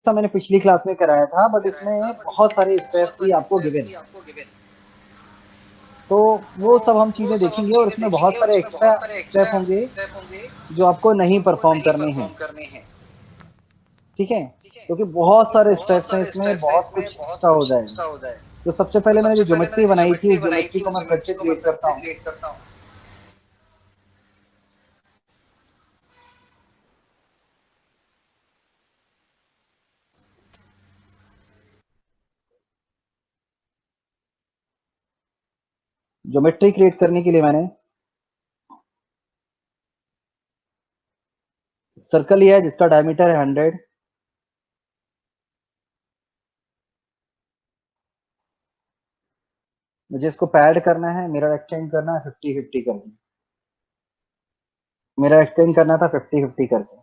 जैसा मैंने पिछली क्लास में कराया था, बट इसमें बहुत सारे स्टेप्स भी आपको गिवन है। तो वो सब हम चीजें देखेंगे और इसमें बहुत सारे एक्स्ट्रा स्टेप होंगे जो आपको नहीं परफॉर्म करने हैं। ठीक है, क्योंकि बहुत सारे स्टेप्स हैं इसमें, बहुत कुछ एक्स्ट्रा हो जाएगा। तो सबसे पहले मैंने जो ज्योमेट्री बनाई थी उस ज्योमेट्री को मैं फिर से क्रिएट करता हूँ। ज्योमेट्री क्रिएट करने के लिए मैंने सर्कल लिया है जिसका डायमीटर है 100। मुझे इसको पैड करना है, मेरा एक्सटेंड करना है 50-50 करके। मेरा एक्सटेंड करना था 50-50 करके।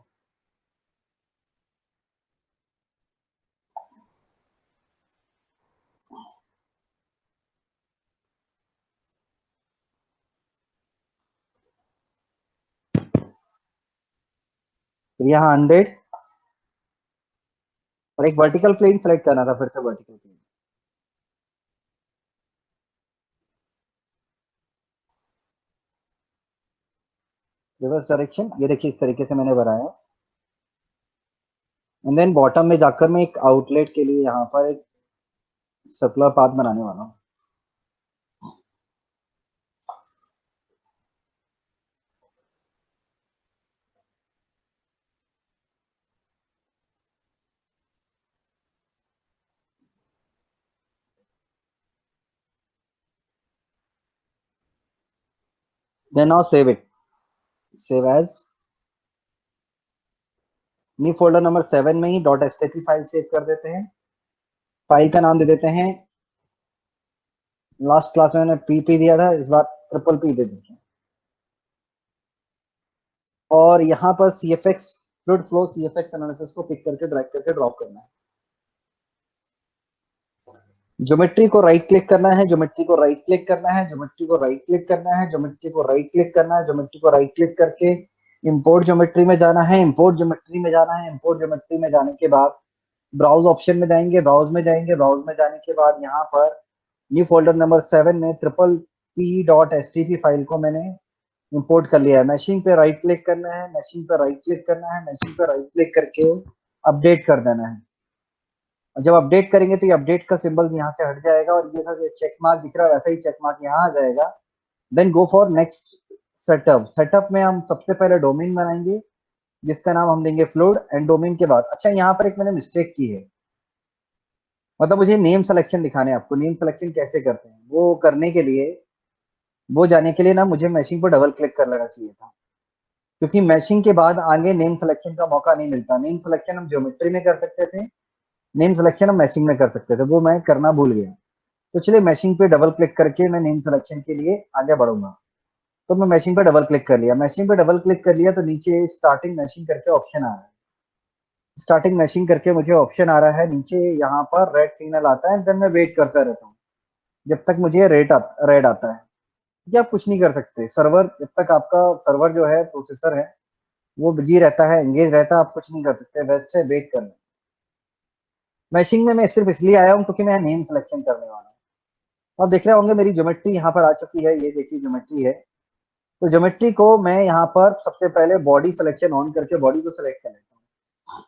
फिर यहाँ 100 और एक वर्टिकल प्लेन सेलेक्ट करना था, फिर से वर्टिकल प्लेन। रिवर्स डायरेक्शन, ये देखिए इस तरीके से मैंने बनाया। एंड देन बॉटम में जाकर मैं एक आउटलेट के लिए यहाँ पर एक सर्कुलर पाथ बनाने वाला हूँ। Then now save it, save as. New folder number 7 में ही डॉट एसटीपी फाइल सेव कर देते हैं। फाइल का नाम दे देते हैं, लास्ट क्लास में मैंने पी दिया था, इस बार ट्रिपल पी दे देते हैं। और यहाँ पर C F X fluid flow C F X analysis को पिक करके ड्रैग करके ड्रॉप करना है। ज्योमेट्री को राइट क्लिक करना है, ज्योमेट्री को राइट क्लिक करना है, ज्योमेट्री को राइट क्लिक करना है, ज्योमेट्री को राइट क्लिक करना है, ज्योमेट्री को राइट क्लिक करके इंपोर्ट ज्योमेट्री में जाना है, इंपोर्ट ज्योमेट्री में जाना है। इंपोर्ट ज्योमेट्री में जाने के बाद ब्राउज ऑप्शन में जाएंगे, ब्राउज में जाएंगे, ब्राउज में जाने के बाद यहाँ पर न्यू फोल्डर नंबर 7 में triple P dot S T P file को मैंने इंपोर्ट कर लिया है। मैशिंग पे राइट क्लिक करना है, मैशिंग पे राइट क्लिक करना है, मैशिंग पे राइट क्लिक करके अपडेट कर देना है। जब अपडेट करेंगे तो ये अपडेट का सिंबल यहाँ से हट जाएगा और ये चेक मार्क दिख रहा है वैसा ही चेक मार्क यहाँ आ जाएगा। Then go for next setup. Setup में हम सबसे पहले डोमेन बनाएंगे जिसका नाम हम देंगे फ्लूइड। एंड डोमेन के बाद, अच्छा यहाँ पर एक मैंने मिस्टेक की है, मतलब मुझे नेम सिलेक्शन दिखाने हैं आपको। नेम सिलेक्शन कैसे करते हैं वो करने के लिए, वो जाने के लिए ना मुझे मैशिंग पर डबल क्लिक कर लेना चाहिए था, क्योंकि मैशिंग के बाद आगे नेम सिलेक्शन का मौका नहीं मिलता। नेम सिलेक्शन हम ज्योमेट्री में कर सकते थे, नेम सिलेक्शन हम मैशिंग में कर सकते थे, वो मैं करना भूल गया। तो चलिए मैशिंग पे डबल क्लिक करके मैं नेम सिलेक्शन के लिए आगे बढ़ूंगा। तो मैं मैशिंग पे डबल क्लिक कर लिया, मैशिंग पे डबल क्लिक कर लिया तो नीचे स्टार्टिंग मैशिंग करके ऑप्शन आ रहा है। स्टार्टिंग मैशिंग करके मुझे ऑप्शन आ रहा है नीचे, यहाँ पर रेड सिग्नल आता है। देन मैं वेट करता रहता हूँ जब तक मुझे रेड आता है। ये आप कुछ नहीं कर सकते, सर्वर जब तक आपका सर्वर जो है प्रोसेसर है वो बिजी रहता है, एंगेज रहता है, आप कुछ नहीं कर सकते, बेस्ट है वेट करना। मैशिंग में मैं सिर्फ इसलिए आया हूँ क्योंकि मैं नेम सिलेक्शन करने वाला हूँ। आप देख रहे होंगे मेरी ज्योमेट्री यहाँ पर आ चुकी है, ये देखिए ज्योमेट्री है। तो ज्योमेट्री को मैं यहाँ पर सबसे पहले बॉडी सिलेक्शन ऑन करके बॉडी को सिलेक्ट कर लेता हूँ।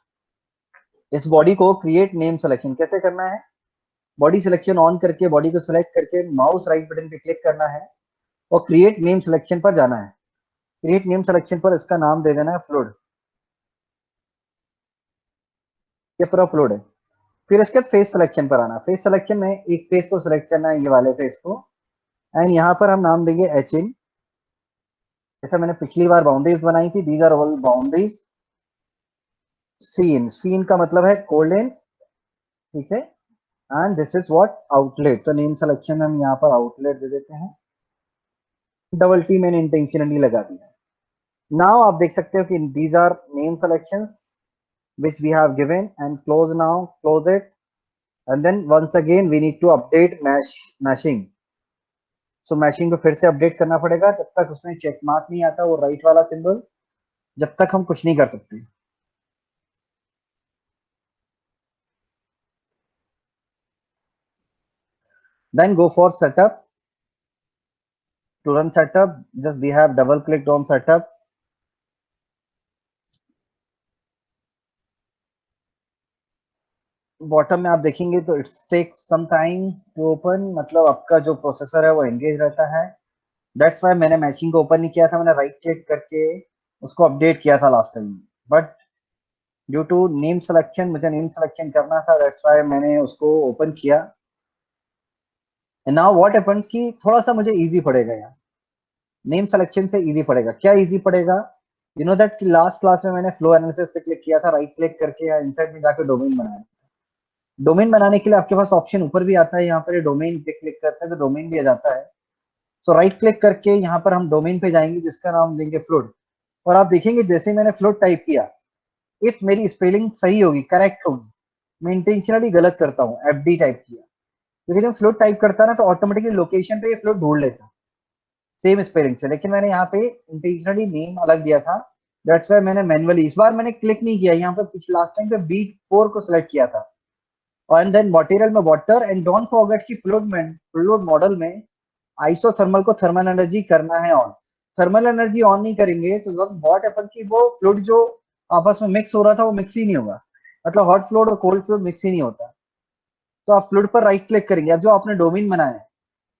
इस बॉडी को क्रिएट नेम सिलेक्शन कैसे करना है, बॉडी सिलेक्शन ऑन करके बॉडी को सिलेक्ट करके माउस राइट बटन पे क्लिक करना है और क्रिएट नेम सिलेक्शन पर जाना है। क्रिएट नेम सिलेक्शन पर इसका नाम दे देना है फ्लूइड। ये पूरा फ्लूइड है। फिर इसके बाद फेस सिलेक्शन पर आना। फेस सिलेक्शन में एक फेस को सिलेक्ट करना है, ये वाले फेस को। एंड यहाँ पर हम नाम देंगे एच इन। जैसा मैंने पिछली बार बाउंड्रीज बनाई थी, these are all boundaries. C in, c in का मतलब है कोल्डन, ठीक है। And this is what outlet, तो नेम सिलेक्शन हम यहाँ पर आउटलेट दे देते हैं। डबल टी मैंने इंटेंशनली लगा दिया। नाउ आप देख सकते हो कि these are name selections which we have given, and close now, close it. And then once again we need to update mashing. So mashing को फिर से अपडेट करना पड़ेगा, जब तक उसमें चेक मार्क नहीं आता वो राइट वाला सिंबल, जब तक हम कुछ नहीं कर सकते। Then go for setup. To run setup, just we have double clicked on setup. Bottom में आप देखेंगे तो it's take some time to open, मतलब आपका जो प्रोसेसर है वो एंगेज रहता है। दैट्स वाई मैंने मैचिंग को ओपन नहीं किया था, मैंने राइट क्लिक करके उसको अपडेट किया था last time. But due to name selection, मुझे नेम सिलेक्शन करना था, दैट्स वाई मैंने उसको ओपन किया। एंड नाउ व्हाट हैपेंस कि थोड़ा सा मुझे इजी पड़ेगा यहाँ, नेम सिलेक्शन से इजी पड़ेगा। क्या इजी पड़ेगा? यू नो दैट कि लास्ट क्लास में मैंने फ्लो एनालिसिस पे क्लिक किया था, राइट क्लिक करके या इंसर्ट में जाकर डोमेन बनाया। डोमेन बनाने के लिए आपके पास ऑप्शन ऊपर भी आता है, यहाँ पर डोमेन पे क्लिक करते हैं तो डोमेन भी आ जाता है। सो राइट क्लिक करके यहाँ पर हम डोमेन पे जाएंगे जिसका नाम देंगे फ्लूड। और आप देखेंगे जैसे मैंने फ्लूड टाइप किया, इफ मेरी स्पेलिंग सही होगी, करेक्ट होगी, मैं इंटेंशनली गलत करता हूँ, एफडी टाइप किया, क्योंकि जब फ्लूड टाइप करता है ना तो ऑटोमेटिकली लोकेशन पे ये फ्लूड ढूंढ लेता है सेम स्पेलिंग से। लेकिन मैंने यहाँ पे इंटेंशनली नेम अलग दिया था, दैट्स वाई मैंने मैनुअली, इस बार मैंने क्लिक नहीं किया यहाँ पे, पिछले लास्ट टाइम पे बीट 4 को सिलेक्ट किया था। एंड देन मटेरियल में वाटर, एंड डोंट फॉरगेट कि फ्लूइड मॉडल में आइसोथर्मल को थर्मल एनर्जी करना है ऑन। थर्मल एनर्जी ऑन नहीं करेंगे तो व्हाट हैपन कि वो फ्लूइड जो आपस में मिक्स हो रहा था वो मिक्स ही नहीं होगा, मतलब हॉट फ्लूइड और कोल्ड फ्लूइड मिक्स ही नहीं होता। तो आप फ्लूइड पर राइट क्लिक करेंगे, अब जो आपने डोमेन बनाया है,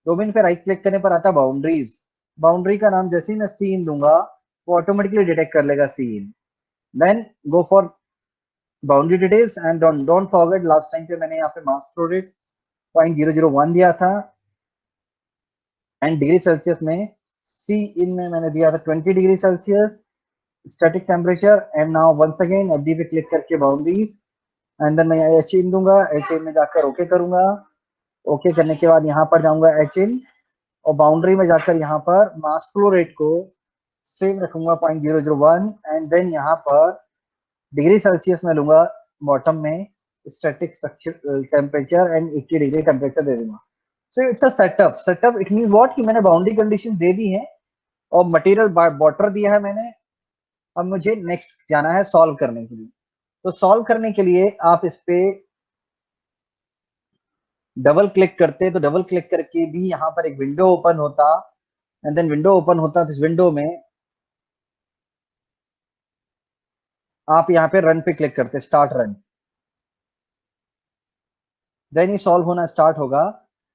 डोमेन पे राइट क्लिक करने पर आता है बाउंड्रीज। बाउंड्री का नाम जैसे ही मैं सीन दूंगा वो ऑटोमेटिकली डिटेक्ट कर लेगा c in. Then go for boundary details, and don't forget last time पे मैंने यहाँ पे मास फ्लो रेट 0.001 दिया था, एंड डिग्री सेल्सियस में सी इन में मैंने दिया था 20 degree Celsius static temperature. And now once again FD पे क्लिक करके बाउंड्रीज, एंड देन मैं एच इन दूंगा, एच इन में जाकर ओके करूंगा। ओके करने के बाद यहाँ पर जाऊंगा एच इन, और बाउंड्री में जाकर यहाँ पर मास फ्लो रेट को सेम रखूंगा 0.001, एंड देन यहाँ पर डिग्री सेल्सियस में लूंगा बॉटम में static temperature, and 80 degree temperature दे दूंगा। So it's a setup. Setup it mean what कि मैंने बाउंड्री कंडीशन दे दी है और मटेरियल वाटर दिया है मैंने। अब मुझे नेक्स्ट जाना है सॉल्व करने के लिए। तो सॉल्व करने के लिए आप इस पे डबल क्लिक करते, तो डबल क्लिक करके भी यहाँ पर एक विंडो ओपन होता, एंड देन विंडो ओपन होता तो इस विंडो में आप यहाँ पे रन पे क्लिक करते, स्टार्ट रन। देन ये सॉल्व होना स्टार्ट होगा,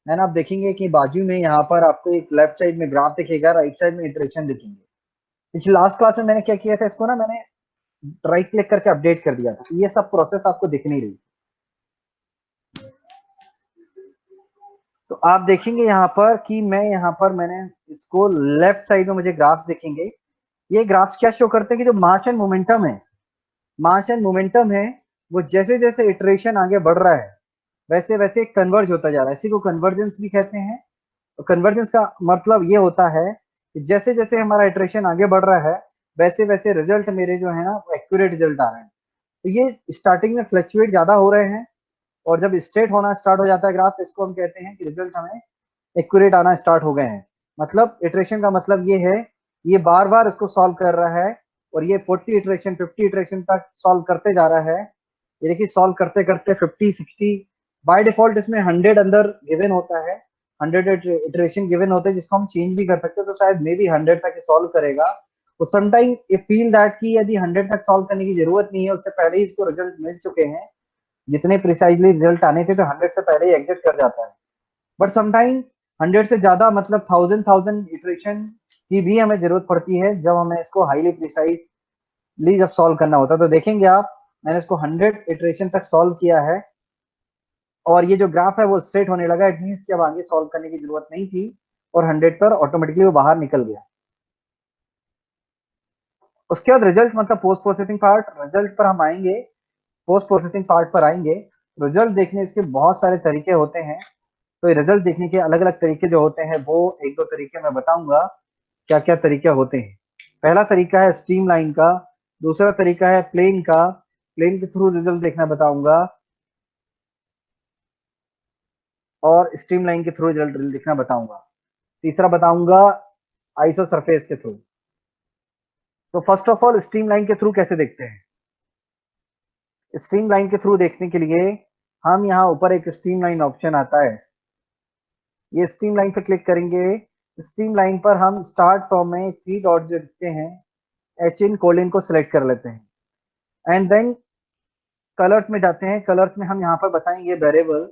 एंड आप देखेंगे कि बाजू में यहाँ पर आपको एक लेफ्ट साइड में ग्राफ दिखेगा, राइट साइड में इटरेशन दिखेंगे। पिछले लास्ट क्लास में मैंने क्या किया था, इसको ना मैंने राइट क्लिक करके अपडेट कर दिया था, ये सब प्रोसेस आपको दिख नहीं रही। तो आप देखेंगे यहाँ पर कि मैं यहाँ पर मैंने इसको लेफ्ट साइड में मुझे ग्राफ दिखेंगे। ये ग्राफ्स क्या शो करते हैं कि जो मास एंड मोमेंटम है, मास एंड मोमेंटम है, वो जैसे जैसे इटरेशन आगे बढ़ रहा है वैसे वैसे कन्वर्ज होता जा रहा है, इसी को कन्वर्जेंस भी कहते हैं। तो कन्वर्जेंस का मतलब ये होता है कि जैसे जैसे हमारा इटरेशन आगे बढ़ रहा है वैसे वैसे रिजल्ट मेरे जो है ना वो एक्यूरेट रिजल्ट आ रहे हैं। तो ये स्टार्टिंग में फ्लक्चुएट ज्यादा हो रहे हैं, और जब स्ट्रेट होना स्टार्ट हो जाता है ग्राफ, इसको हम कहते हैं कि रिजल्ट हमें एक्यूरेट आना स्टार्ट हो गए हैं। मतलब इटरेशन का मतलब ये है, ये बार बार इसको सॉल्व कर रहा है, और ये 40 इटरेशन 50 इटरेशन तक सॉल्व करते जा रहा है। ये देखिए सॉल्व करते करते 50 60, बाय डिफॉल्ट इसमें 100 अंदर गिवन होता है, 100 इटरेशन गिवन होते हैं जिसको हम चेंज भी कर सकते हैं, तो शायद मे बी 100 तक सॉल्व करेगा। तो समटाइम ये फील दैट कि यदि 100 तक सॉल्व करने की जरूरत नहीं है, उससे पहले ही इसको रिजल्ट मिल चुके हैं, जितने प्रिसाइजली रिजल्ट आने थे तो 100 से पहले ही एग्जिट कर जाता है। बट समटाइम 100 से ज्यादा मतलब 1000 इटरेशन की भी हमें जरूरत पड़ती है जब हमें इसको हाईली प्रिसाइजली जब सॉल्व करना होता है। तो देखेंगे आप, मैंने इसको 100 इटरेशन तक सॉल्व किया है, और ये जो ग्राफ है वो स्ट्रेट होने लगा, इट मीन्स कि अब आगे सॉल्व करने की जरूरत नहीं थी, और 100 पर ऑटोमेटिकली वो बाहर निकल गया। उसके बाद रिजल्ट मतलब पोस्ट प्रोसेसिंग पार्ट, रिजल्ट पर हम आएंगे, पोस्ट प्रोसेसिंग पार्ट पर आएंगे। रिजल्ट देखने इसके बहुत सारे तरीके होते हैं, तो ये रिजल्ट देखने के अलग अलग तरीके जो होते हैं वो एक दो तरीके मैं बताऊंगा क्या क्या तरीके होते हैं। पहला तरीका है स्ट्रीमलाइन का, दूसरा तरीका है प्लेन का, प्लेन के थ्रू रिजल्ट देखना बताऊंगा, और स्ट्रीमलाइन के थ्रू रिजल्ट देखना बताऊंगा, तीसरा बताऊंगा आइसो सरफेस के थ्रू। तो फर्स्ट ऑफ ऑल स्ट्रीमलाइन के थ्रू कैसे देखते हैं। स्ट्रीमलाइन के थ्रू देखने के लिए हम यहाँ ऊपर एक स्ट्रीमलाइन ऑप्शन आता है, ये स्ट्रीम लाइन पे क्लिक करेंगे। स्ट्रीम लाइन पर हम स्टार्ट फ्रॉम में 3 डॉट जो दिखते हैं, एच इन कोलिन को सिलेक्ट कर लेते हैं। एंड देन कलर्स में जाते हैं। कलर्स में हम यहाँ पर बताएंगे वेरिएबल,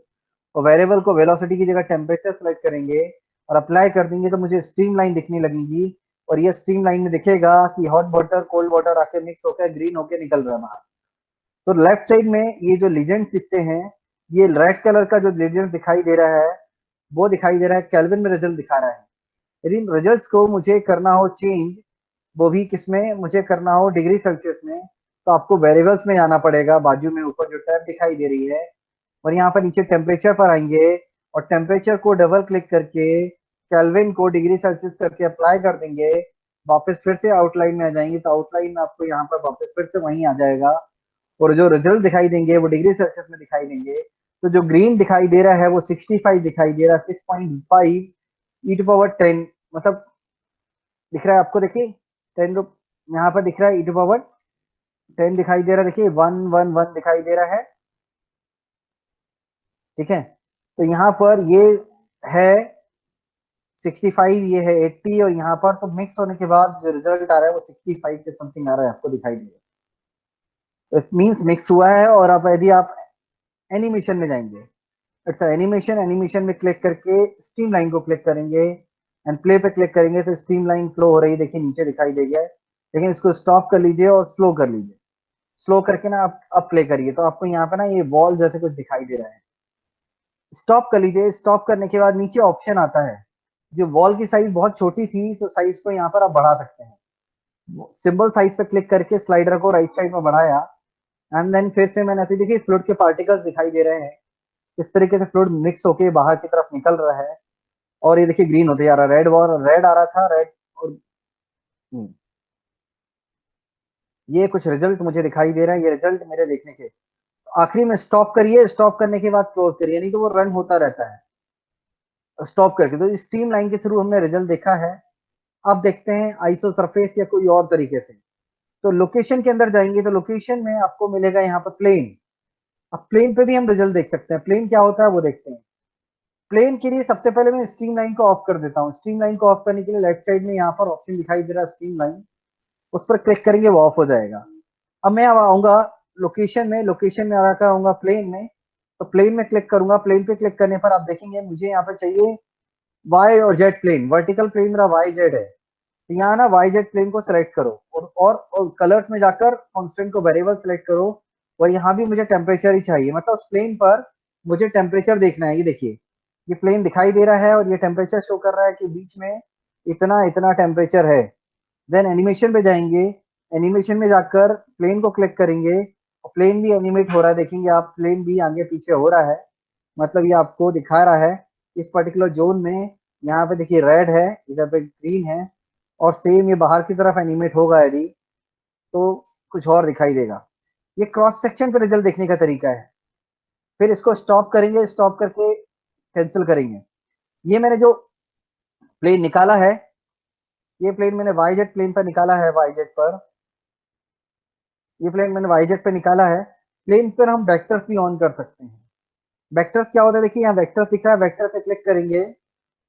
और वेरिएबल को वेलोसिटी की जगह टेम्परेचर सेलेक्ट करेंगे और अप्लाई कर देंगे, तो मुझे स्ट्रीम लाइन दिखने लगेगी। और ये स्ट्रीम लाइन में दिखेगा कि हॉट वाटर कोल्ड वाटर आके मिक्स होकर ग्रीन होके निकल रहा है बाहर। तो लेफ्ट साइड में ये जो लीजेंड दिखते हैं, ये रेड कलर का जो लीजेंड दिखाई दे रहा है, वो दिखाई दे रहा है केल्विन में रिजल्ट दिखा रहा है। यदि इन रिजल्ट्स को मुझे करना हो चेंज, वो भी किसमें मुझे करना हो, डिग्री सेल्सियस में, तो आपको वेरिएबल्स में जाना पड़ेगा। बाजू में ऊपर जो टैब दिखाई दे रही है, और यहाँ पर नीचे टेम्परेचर पर आएंगे और टेम्परेचर को डबल क्लिक करके केल्विन को डिग्री सेल्सियस करके अप्लाई कर देंगे। वापस फिर से आउटलाइन में आ जाएंगे, तो आउटलाइन में आपको यहाँ पर वापस फिर से वहीं आ जाएगा, और जो रिजल्ट दिखाई देंगे वो डिग्री सेल्सियस में दिखाई देंगे। तो जो ग्रीन दिखाई दे रहा है वो 65 दिखाई दे रहा है, 6.5 ई टू पावर 10, मतलब दिख रहा है आपको, देखिए 10 यहाँ पर दिख रहा है, ई टू पावर 10 दिखाई दे रहा है, देखिए 111 दिखाई दे रहा है। ठीक है, तो यहाँ पर ये है 65, ये है 80, और यहाँ पर तो मिक्स होने के बाद जो रिजल्ट आ रहा है वो 65 के समथिंग आ रहा है, आपको दिखाई दे रहा है। इट मीन्स मिक्स हुआ है। और अब यदि आप एनिमेशन में जाएंगे, अच्छा एनिमेशन, एनिमेशन में क्लिक करके स्ट्रीम लाइन को क्लिक करेंगे एंड प्ले पे क्लिक करेंगे, तो स्ट्रीम लाइन फ्लो हो रही है, देखिए नीचे दिखाई दे गया है। लेकिन इसको स्टॉप कर लीजिए और स्लो कर लीजिए। स्लो करके ना आप अब प्ले करिए, तो आपको यहाँ पे ना ये वॉल जैसे कुछ दिखाई दे रहा है। स्टॉप कर लीजिए। स्टॉप करने के बाद नीचे ऑप्शन आता है, जो वॉल की साइज बहुत छोटी थी, तो साइज को यहाँ पर आप बढ़ा सकते हैं। सिंबल साइज पे क्लिक करके स्लाइडर को राइट साइड में बढ़ाया, एंड देन फिर से मैंने ऐसे देखिए फ्लूइड के पार्टिकल्स दिखाई दे रहे हैं। इस तरीके से फ्लूइड मिक्स होके बाहर की तरफ निकल रहा है, और ये देखिए ग्रीन होते जा रहा है। रेड वॉर रेड आ रहा था, रेड, और ये कुछ रिजल्ट मुझे दिखाई दे रहा है, ये रिजल्ट मेरे देखने के। आखिरी में स्टॉप करिए, स्टॉप करने के बाद क्लोज करिए, नहीं तो वो रन होता रहता है स्टॉप करके। तो स्ट्रीम लाइन के थ्रू हमने रिजल्ट देखा है। अब देखते हैं आइसो सरफेस या कोई और तरीके से। तो लोकेशन के अंदर जाएंगे, तो लोकेशन में आपको मिलेगा यहाँ पर प्लेन। अब प्लेन पे भी हम रिजल्ट देख सकते हैं। प्लेन क्या होता है वो देखते हैं। प्लेन के लिए सबसे पहले मैं स्ट्रीम लाइन को ऑफ कर देता हूँ। स्ट्रीम लाइन को ऑफ करने के लिए लेफ्ट साइड में यहाँ पर ऑप्शन दिखाई दे रहा है स्ट्रीम लाइन, उस पर क्लिक करेंगे, वो ऑफ हो जाएगा। अब मैं अब आऊंगा लोकेशन में, लोकेशन में आकर आऊंगा प्लेन में, तो प्लेन में क्लिक करूंगा। प्लेन पे क्लिक करने पर आप देखेंगे मुझे यहाँ पर चाहिए वाई और जेड प्लेन। वर्टिकल प्लेन मेरा वाई जेड है, तो यहाँ ना वाई जेड प्लेन को सिलेक्ट करो, और कलर्स में जाकर कॉन्स्टेंट को वेरिएबल सिलेक्ट करो। और यहाँ भी मुझे टेम्परेचर ही चाहिए, मतलब उस प्लेन पर मुझे टेम्परेचर देखना है। ये देखिए, ये प्लेन दिखाई दे रहा है और ये टेम्परेचर शो कर रहा है कि बीच में इतना इतना टेम्परेचर है। देन एनिमेशन पे जाएंगे। एनिमेशन में जाकर प्लेन को क्लिक करेंगे, और प्लेन भी एनिमेट हो रहा है, देखेंगे आप प्लेन भी आगे पीछे हो रहा है। मतलब ये आपको दिखा रहा है इस पर्टिकुलर जोन में, यहाँ पे देखिए रेड है, इधर पे ग्रीन है, और सेम ये बाहर की तरफ एनिमेट होगा यदि, तो कुछ और दिखाई देगा। ये क्रॉस सेक्शन पे रिजल्ट देखने का तरीका है। फिर इसको स्टॉप करेंगे, स्टॉप करके कैंसिल करेंगे। ये मैंने जो प्लेन निकाला है, ये प्लेन मैंने वाई जेड प्लेन पर निकाला है, वाई जेड पर, ये प्लेन मैंने वाई जेड पे निकाला है। प्लेन पर हम वेक्टर्स भी ऑन कर सकते हैं। वेक्टर्स क्या होता है, देखिए यहाँ वेक्टर्स दिख रहा है, वेक्टर पे क्लिक करेंगे,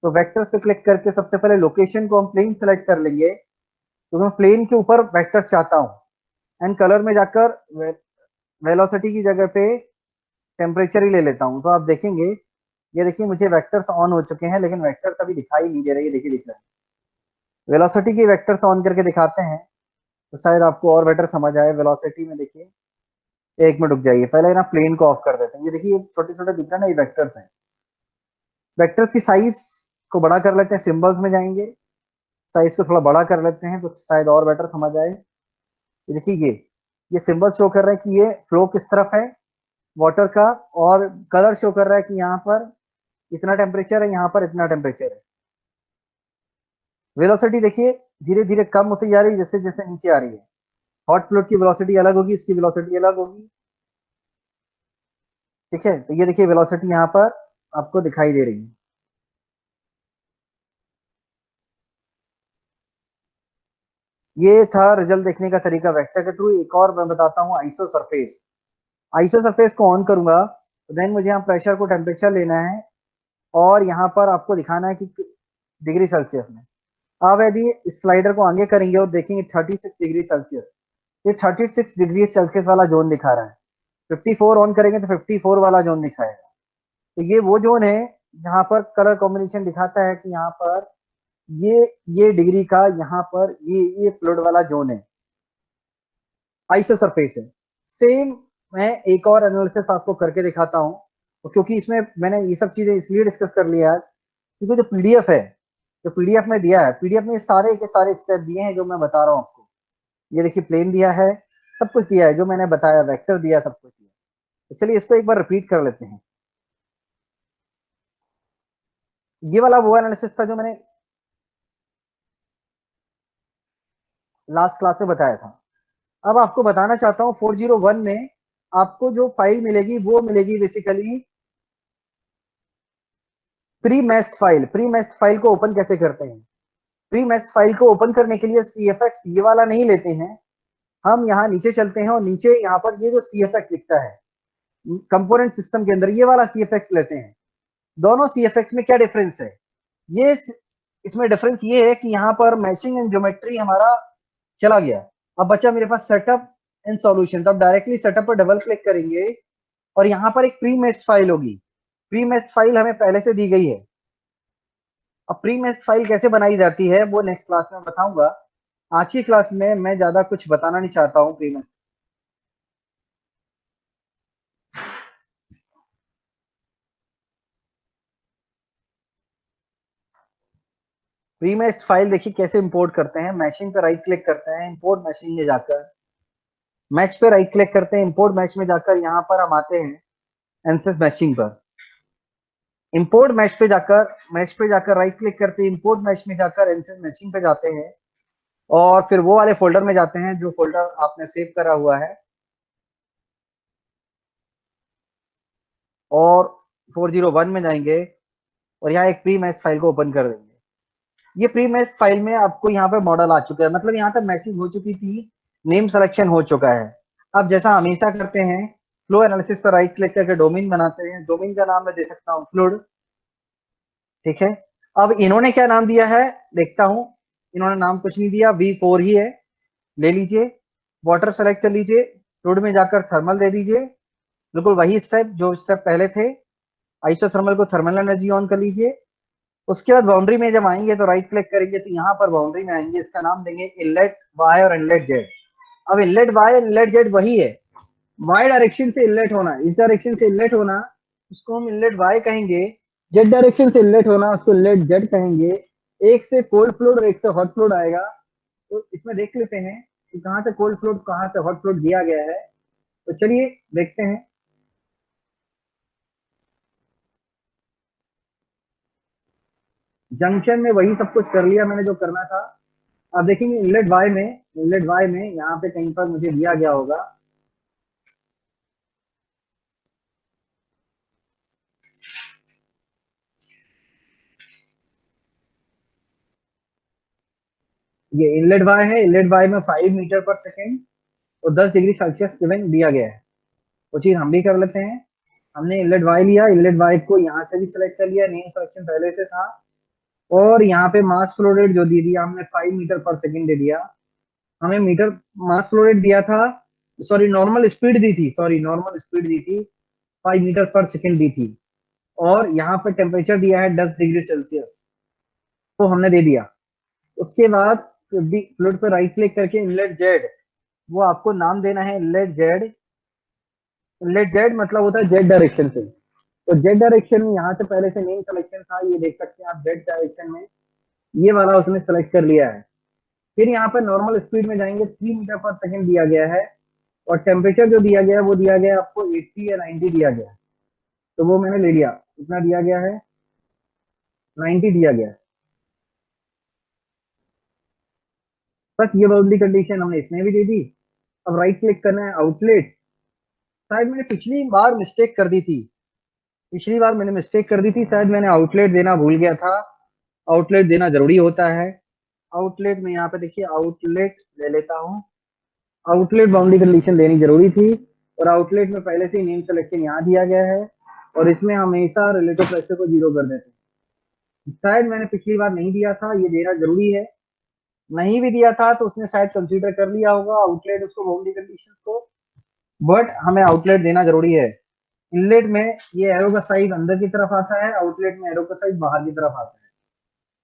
तो वेक्टर्स पे क्लिक करके सबसे पहले लोकेशन को हम प्लेन सेलेक्ट कर लेंगे, तो मैं प्लेन के ऊपर वेक्टर्स चाहता हूँ। एंड कलर में जाकर वेलोसिटी की जगह पे टेम्परेचर ही ले लेता हूँ, तो आप देखेंगे, ये देखिए मुझे वेक्टर्स ऑन हो चुके हैं, लेकिन वेक्टर्स अभी दिखाई नहीं दे रहे, ये देखिए दिख रहा है। वेलोसिटी की वेक्टर्स ऑन करके दिखाते हैं, तो शायद आपको और बेटर समझ आए। वेलोसिटी में देखिए, एक मिनट रुक जाइए, पहले ना प्लेन को ऑफ कर देते हैं। ये देखिए छोटे छोटे दिख रहे हैं ना, ये वेक्टर्स हैं। वेक्टर्स की साइज को बड़ा कर लेते हैं, सिंबल्स में जाएंगे, साइज को थोड़ा बड़ा कर लेते हैं, तो शायद और बेटर समझ आए। ये देखिए, ये सिंबल शो कर रहा है कि ये फ्लो किस तरफ है वाटर का, और कलर शो कर रहा है कि यहाँ पर इतना टेम्परेचर है, यहाँ पर इतना टेम्परेचर है। वेलोसिटी देखिए धीरे धीरे कम होती जा रही है जैसे जैसे नीचे आ रही है। हॉट फ्लूइड की वेलोसिटी अलग होगी, इसकी वेलोसिटी अलग होगी। ठीक है, तो ये देखिए वेलोसिटी यहाँ पर आपको दिखाई दे रही है। ये था रिजल्ट देखने का तरीका वेक्टर के थ्रू। एक और मैं बताता हूँ, आइसो सरफेस। आइसो सरफेस को ऑन करूंगा, तो देन मुझे यहाँ प्रेशर को टेम्परेचर लेना है, और यहाँ पर आपको दिखाना है कि डिग्री सेल्सियस में। अब यदि इस स्लाइडर को आगे करेंगे और देखेंगे 36 डिग्री सेल्सियस, ये 36 डिग्री सेल्सियस वाला जोन दिखा रहा है। 54 ऑन करेंगे तो 54 वाला जोन दिखाएगा। तो ये वो जोन है जहां पर कलर कॉम्बिनेशन दिखाता है कि यहाँ पर ये डिग्री का यहाँ पर ये फ्लूइड वाला जोन है, आइसो सरफेस है। सेम मैं एक और एनालिसिस आपको करके दिखाता हूँ, क्योंकि इसमें मैंने ये सब चीजें इसलिए डिस्कस कर लिया है क्योंकि जो पीडीएफ है, जो पीडीएफ में दिया है, पीडीएफ में सारे के सारे स्टेप दिए हैं जो मैं बता रहा हूँ आपको। ये देखिए प्लेन दिया है, सब कुछ दिया है जो मैंने बताया, वेक्टर दिया, सब कुछ दिया। तो चलिए इसको एक बार रिपीट कर लेते हैं। ये वाला वो एनालिसिस था जो मैंने लास्ट क्लास में बताया था। अब आपको बताना चाहता हूँ 401 में आपको जो फाइल मिलेगी वो मिलेगी basically pre messed file. Pre messed file को ओपन कैसे करते हैं? प्री मैस्ड फाइल को ओपन करने के लिए CFX ये वाला नहीं लेते हैं, हम यहाँ नीचे चलते हैं और नीचे यहाँ पर ये जो CFX लिखता है कंपोनेंट सिस्टम के अंदर, ये वाला CFX लेते हैं। दोनों CFX में क्या डिफरेंस है? ये इसमें डिफरेंस ये है कि यहाँ पर मैचिंग एंड ज्योमेट्री हमारा चला गया। अब बच्चा मेरे पास सेटअप एंड सॉल्यूशन, तो अब डायरेक्टली सेटअप पर डबल क्लिक करेंगे और यहाँ पर एक प्री मैच्ड फाइल होगी। प्री मैच्ड फाइल हमें पहले से दी गई है। अब प्री मैच्ड फाइल कैसे बनाई जाती है वो नेक्स्ट क्लास में बताऊंगा। आज की क्लास में मैं ज्यादा कुछ बताना नहीं चाहता हूँ। प्री मैच्ड फाइल देखिए कैसे इंपोर्ट करते हैं। मैचिंग पे राइट क्लिक करते हैं, इंपोर्ट मैचिंग में जाकर मैच पे राइट क्लिक करते हैं, इंपोर्ट मैच में जाकर यहाँ पर हम आते हैं एंसेस मैचिंग पर। इंपोर्ट मैच पे जाकर राइट क्लिक करते हैं, इंपोर्ट मैच में जाकर एंसेस मैचिंग पे जाते हैं और फिर वो वाले फोल्डर में जाते हैं जो फोल्डर आपने सेव करा हुआ है और 401 में जाएंगे और यहाँ एक प्री मैच फाइल को ओपन कर देंगे। ये प्री मैच फाइल में आपको यहाँ पे मॉडल आ चुका है, मतलब यहाँ तक मैचिंग हो चुकी थी, नेम सिलेक्शन हो चुका है। अब जैसा हमेशा करते हैं, फ्लो एनालिसिस पर राइट क्लिक करके डोमेन बनाते हैं। डोमेन का नाम मैं दे सकता हूँ फ्लूइड, ठीक है। अब इन्होंने क्या नाम दिया है देखता हूँ। इन्होंने नाम कुछ नहीं दिया, V4 ही है, ले लीजिए। वाटर सेलेक्ट कर लीजिए, फ्लूइड में जाकर थर्मल दे दीजिए, बिल्कुल वही स्टेप जो स्टेप पहले थे। आइसोथर्मल को थर्मल एनर्जी ऑन कर लीजिए। उसके बाद बाउंड्री में जब आएंगे तो राइट क्लिक करेंगे तो यहाँ पर बाउंड्री में आएंगे, इसका नाम देंगे इनलेट वाई और इनलेट जेड। अब इनलेट वाई और इनलेट जेड वही है, वाई डायरेक्शन से इनलेट होना, इस डायरेक्शन से इनलेट होना उसको हम इनलेट वाई कहेंगे। जेड डायरेक्शन से इनलेट होना उसको इनलेट जेड कहेंगे। एक से कोल्ड फ्लूइड और एक से हॉट फ्लूइड आएगा। तो इसमें देख लेते हैं कि कहाँ से कोल्ड फ्लूइड कहाँ से हॉट फ्लूइड दिया गया है। तो चलिए देखते हैं। जंक्शन में वही सब कुछ कर लिया मैंने जो करना था। अब देखेंगे इनलेट वाई में यहाँ पे कहीं पर मुझे दिया गया होगा। ये इनलेट वाई है, इनलेट वाई में 5 मीटर पर सेकेंड और 10 डिग्री सेल्सियस गिवन दिया गया है। वो चीज हम भी कर लेते हैं। हमने इनलेट वाई लिया, इनलेट वाई को यहाँ से भी सिलेक्ट कर लिया, नेम सिलेक्शन पहले से था। और यहाँ पे मास फ्लो रेट जो दे दिया हमने 5 मीटर पर सेकेंड दे दिया। हमें मीटर मास फ्लो रेट दिया था, सॉरी नॉर्मल स्पीड दी थी, सॉरी नॉर्मल स्पीड दी थी, 5 मीटर पर सेकेंड दी थी। और यहाँ पे टेम्परेचर दिया है 10 डिग्री सेल्सियस, तो हमने दे दिया। उसके बाद फ्लूइड पे राइट क्लिक करके इनलेट जेड, वो आपको नाम देना है इनलेट जेड। इनलेट जेड मतलब होता है जेड डायरेक्शन से। तो जेड डायरेक्शन में यहाँ से पहले से नेम सिलेक्शन था, ये देख सकते हैं आप जेड डायरेक्शन में ये वाला उसने सेलेक्ट कर लिया है। फिर यहाँ पर नॉर्मल स्पीड में जाएंगे, 3 मीटर पर सेकेंड दिया गया है। और टेम्परेचर जो दिया गया है वो दिया गया है आपको 80 या 90 दिया गया है, तो वो मैंने ले लिया। कितना दिया गया है? 90 दिया गया है। बस ये बाउंड्री कंडीशन हमने इसमें भी दे दी। अब राइट क्लिक करना है आउटलेट। शायद मैंने पिछली बार मिस्टेक कर दी थी, पिछली बार मैंने मिस्टेक कर दी थी, शायद मैंने आउटलेट देना भूल गया था। आउटलेट देना जरूरी होता है। आउटलेट में यहाँ पे देखिए आउटलेट ले लेता हूँ। आउटलेट बाउंड्री कंडीशन देनी जरूरी थी और आउटलेट में पहले से ही नेम सिलेक्शन यहाँ दिया गया है। और इसमें हमेशा रिलेटिव प्रेशर को 0 कर देते हैं। शायद मैंने पिछली बार नहीं दिया था, ये देना जरूरी है। नहीं भी दिया था तो उसने शायद कंसीडर कर लिया होगा आउटलेट उसको, बाउंड्री कंडीशन को, बट हमें आउटलेट देना जरूरी है। इनलेट में ये एरो का साइज अंदर की तरफ आता है, आउटलेट में एरो का साइज बाहर की तरफ आता है।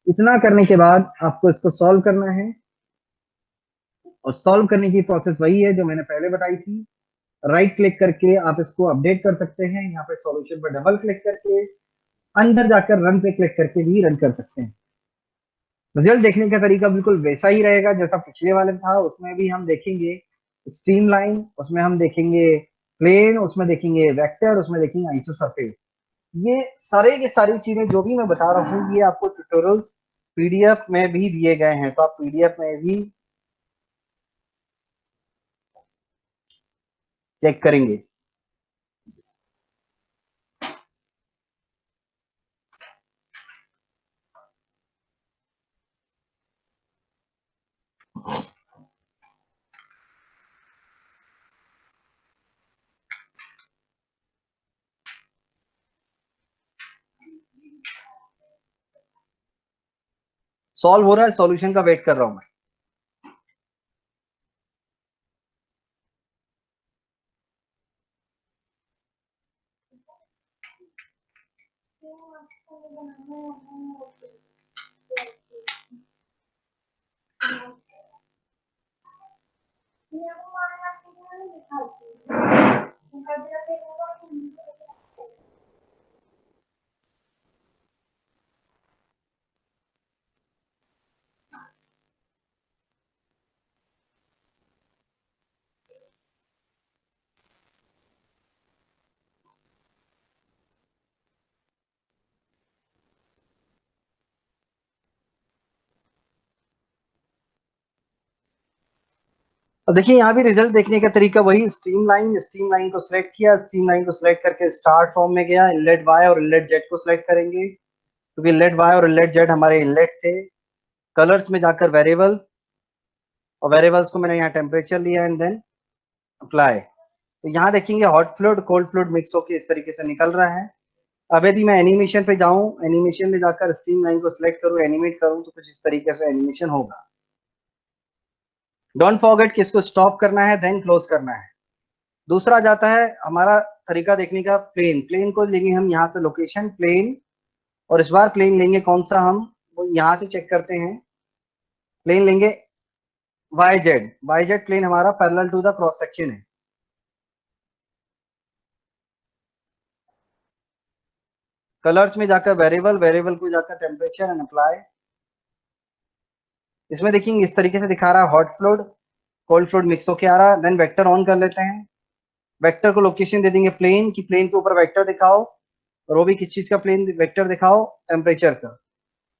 इतना करने के बाद आपको इसको सॉल्व करना है, और सॉल्व करने की प्रोसेस वही है जो मैंने पहले बताई थी। राइट क्लिक करके आप इसको अपडेट कर सकते हैं, यहाँ पे सॉल्यूशन पर डबल क्लिक करके अंदर जाकर रन पे क्लिक करके भी रन कर सकते हैं। रिजल्ट देखने का तरीका बिल्कुल वैसा ही रहेगा जैसा पिछले वाले में था। उसमें भी हम देखेंगे स्ट्रीमलाइन, उसमें हम देखेंगे प्लेन, उसमें देखेंगे वेक्टर, उसमें देखेंगे आइसोसरफेस। ये सारे की सारी चीजें जो भी मैं बता रहा हूँ ये आपको ट्यूटोरियल्स पीडीएफ में भी दिए गए हैं, तो आप पीडीएफ में भी चेक करेंगे। सॉल्व हो रहा है, सॉल्यूशन का वेट कर रहा हूं मैं। अब देखिए यहाँ भी रिजल्ट देखने का तरीका वही, स्ट्रीमलाइन को सिलेक्ट किया, स्ट्रीमलाइन को सिलेक्ट करके स्टार्ट फॉर्म में गया, इनलेट वाई और इनलेट जेड को सिलेक्ट करेंगे क्योंकि इनलेट वाई और इनलेट जेड हमारे इनलेट थे। कलर्स में जाकर वेरिएबल, और वेरिएबल्स को मैंने यहाँ टेम्परेचर लिया एंड देन अप्लाई। तो यहाँ देखेंगे hot fluid cold fluid mix होकर इस तरीके से निकल रहा है। अब यदि मैं एनिमेशन पे जाऊं, एनिमेशन में जाकर स्ट्रीमलाइन को सिलेक्ट करूं, एनिमेट करूं, तो कुछ इस तरीके से एनिमेशन होगा। डोंट फॉरगेट कि इसको स्टॉप करना है देन क्लोज करना है। दूसरा जाता है हमारा तरीका देखने का, प्लेन। प्लेन को लेंगे हम यहाँ से लोकेशन प्लेन, और इस बार प्लेन लेंगे कौन सा, हम वो यहाँ से चेक करते हैं। प्लेन लेंगे Y Z, Y Z plane हमारा parallel to the cross section है। कलर्स में जाकर वेरिएबल, वेरिएबल को जाकर टेम्परेचर एंड अप्लाई। इसमें देखेंगे इस तरीके से दिखा रहा है hot fluid cold fluid mix होके आ रहा है। देन वेक्टर ऑन कर लेते हैं, वेक्टर को लोकेशन दे देंगे प्लेन की, प्लेन के ऊपर वेक्टर दिखाओ, और वो भी किस चीज का प्लेन वेक्टर दिखाओ, टेम्परेचर का।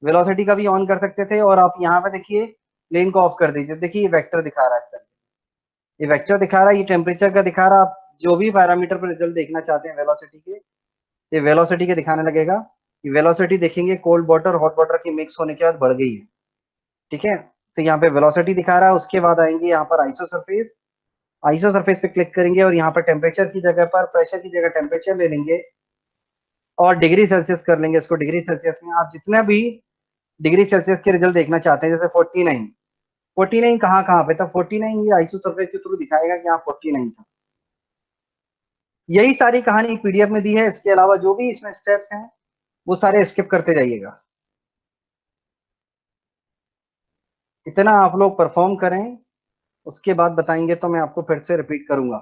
वेलोसिटी का भी ऑन कर सकते थे, और आप यहाँ पे देखिए प्लेन को ऑफ कर दीजिए। देखिए ये वेक्टर दिखा रहा है इस तरह, ये वेक्टर दिखा रहा है, ये टेम्परेचर का दिखा रहा है। आप जो भी पैरामीटर पर रिजल्ट देखना चाहते हैं वेलोसिटी के, ये वेलोसिटी के दिखाने लगेगा। ये वेलोसिटी देखेंगे कोल्ड वाटर हॉट वाटर की मिक्स होने के बाद बढ़ गई है, ठीक है। तो यहाँ पे वेलोसिटी दिखा रहा है। उसके बाद आएंगे यहाँ पर आइसो सरफेस, आइसो सरफेस पे क्लिक करेंगे और यहाँ पर टेम्परेचर की जगह पर प्रेशर की जगह टेम्परेचर ले लेंगे, और डिग्री सेल्सियस कर लेंगे इसको। डिग्री सेल्सियस में आप जितना भी डिग्री सेल्सियस के रिजल्ट देखना चाहते हैं, जैसे 49, 49 कहाँ कहाँ पे था, 49 ये आइसो सरफेस के थ्रू दिखाएगा कि यहाँ 49 था। यही सारी कहानी पीडीएफ में दी है, इसके अलावा जो भी इसमें स्टेप्स हैं वो सारे स्किप करते जाइएगा। इतना आप लोग परफॉर्म करें, उसके बाद बताएंगे तो मैं आपको फिर से रिपीट करूंगा।